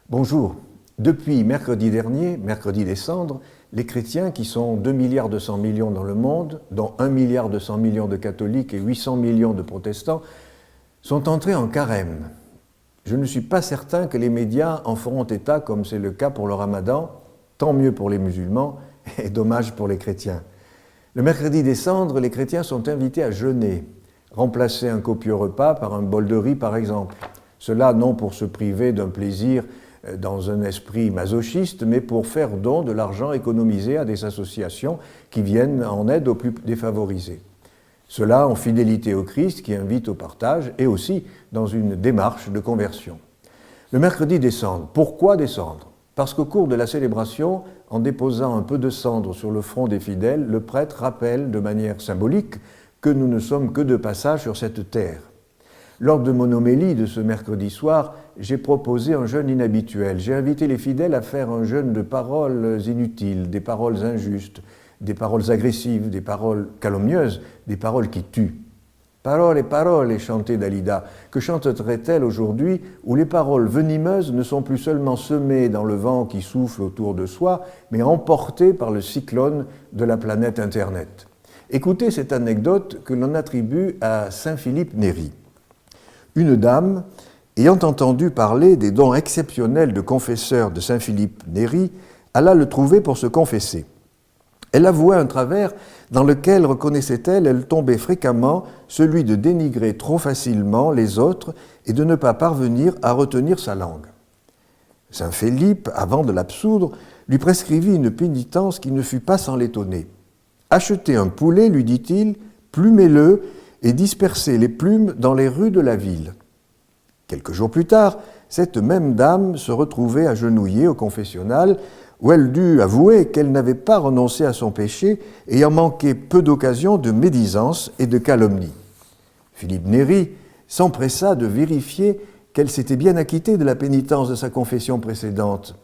Bonjour. Depuis mercredi dernier, mercredi des Cendres, les chrétiens, qui sont 2,2 milliards dans le monde, dont 1,2 milliard de catholiques et 800 millions de protestants, sont entrés en carême. Je ne suis pas certain que les médias en feront état, comme c'est le cas pour le Ramadan, tant mieux pour les musulmans et dommage pour les chrétiens. Le mercredi des Cendres, les chrétiens sont invités à jeûner, remplacer un copieux repas par un bol de riz par exemple. Cela non pour se priver d'un plaisir dans un esprit masochiste, mais pour faire don de l'argent économisé à des associations qui viennent en aide aux plus défavorisés. Cela en fidélité au Christ qui invite au partage et aussi dans une démarche de conversion. Le mercredi des Cendres, pourquoi des cendres ? Parce qu'au cours de la célébration, en déposant un peu de cendre sur le front des fidèles, le prêtre rappelle de manière symbolique que nous ne sommes que de passage sur cette terre. Lors de mon homélie de ce mercredi soir, j'ai proposé un jeûne inhabituel. J'ai invité les fidèles à faire un jeûne de paroles inutiles, des paroles injustes, des paroles agressives, des paroles calomnieuses, des paroles qui tuent. Parole, chantait Dalida. Que chanterait-elle aujourd'hui où les paroles venimeuses ne sont plus seulement semées dans le vent qui souffle autour de soi, mais emportées par le cyclone de la planète Internet. Écoutez cette anecdote que l'on attribue à saint Philippe Néri. Une dame, ayant entendu parler des dons exceptionnels de confesseur de saint Philippe Néri, alla le trouver pour se confesser. Elle avouait un travers dans lequel, reconnaissait-elle, elle tombait fréquemment, celui de dénigrer trop facilement les autres et de ne pas parvenir à retenir sa langue. Saint Philippe, avant de l'absoudre, lui prescrivit une pénitence qui ne fut pas sans l'étonner. « Achetez un poulet, lui dit-il, plumez-le et dispersez les plumes dans les rues de la ville. » Quelques jours plus tard, cette même dame se retrouvait agenouillée au confessionnal où elle dut avouer qu'elle n'avait pas renoncé à son péché, ayant manqué peu d'occasions de médisance et de calomnie. Philippe Néri s'empressa de vérifier qu'elle s'était bien acquittée de la pénitence de sa confession précédente,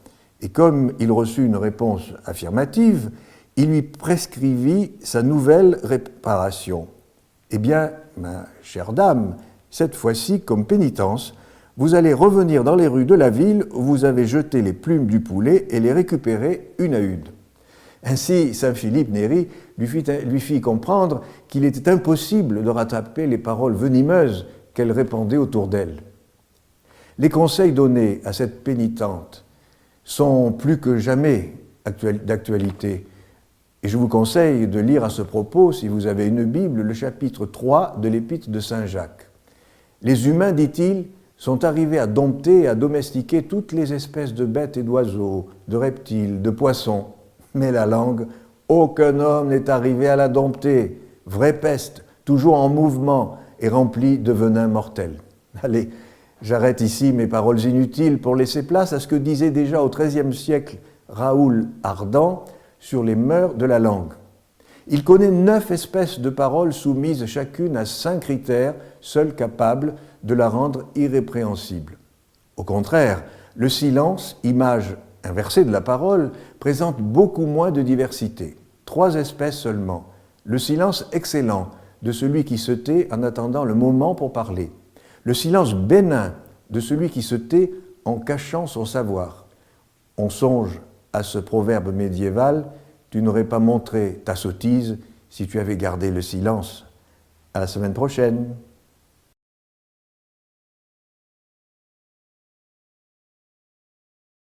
et comme il reçut une réponse affirmative, il lui prescrivit sa nouvelle réparation. « Eh bien, ma chère dame, cette fois-ci, comme pénitence, vous allez revenir dans les rues de la ville où vous avez jeté les plumes du poulet et les récupérer une à une. » Ainsi, saint Philippe Néri lui fit comprendre qu'il était impossible de rattraper les paroles venimeuses qu'elle répandait autour d'elle. Les conseils donnés à cette pénitente sont plus que jamais d'actualité. Et je vous conseille de lire à ce propos, si vous avez une Bible, le chapitre 3 de l'Épître de saint Jacques. Les humains, dit-il, sont arrivés à dompter et à domestiquer toutes les espèces de bêtes et d'oiseaux, de reptiles, de poissons. Mais la langue, aucun homme n'est arrivé à la dompter. Vraie peste, toujours en mouvement et remplie de venin mortel. Allez, j'arrête ici mes paroles inutiles pour laisser place à ce que disait déjà au XIIIe siècle Raoul Ardan sur les mœurs de la langue. Il connaît 9 espèces de paroles soumises chacune à 5 critères, seuls capables de la rendre irrépréhensible. Au contraire, le silence, image inversée de la parole, présente beaucoup moins de diversité. 3 espèces seulement. Le silence excellent de celui qui se tait en attendant le moment pour parler. Le silence bénin de celui qui se tait en cachant son savoir. On songe à ce proverbe médiéval: « Tu n'aurais pas montré ta sottise si tu avais gardé le silence. » À la semaine prochaine.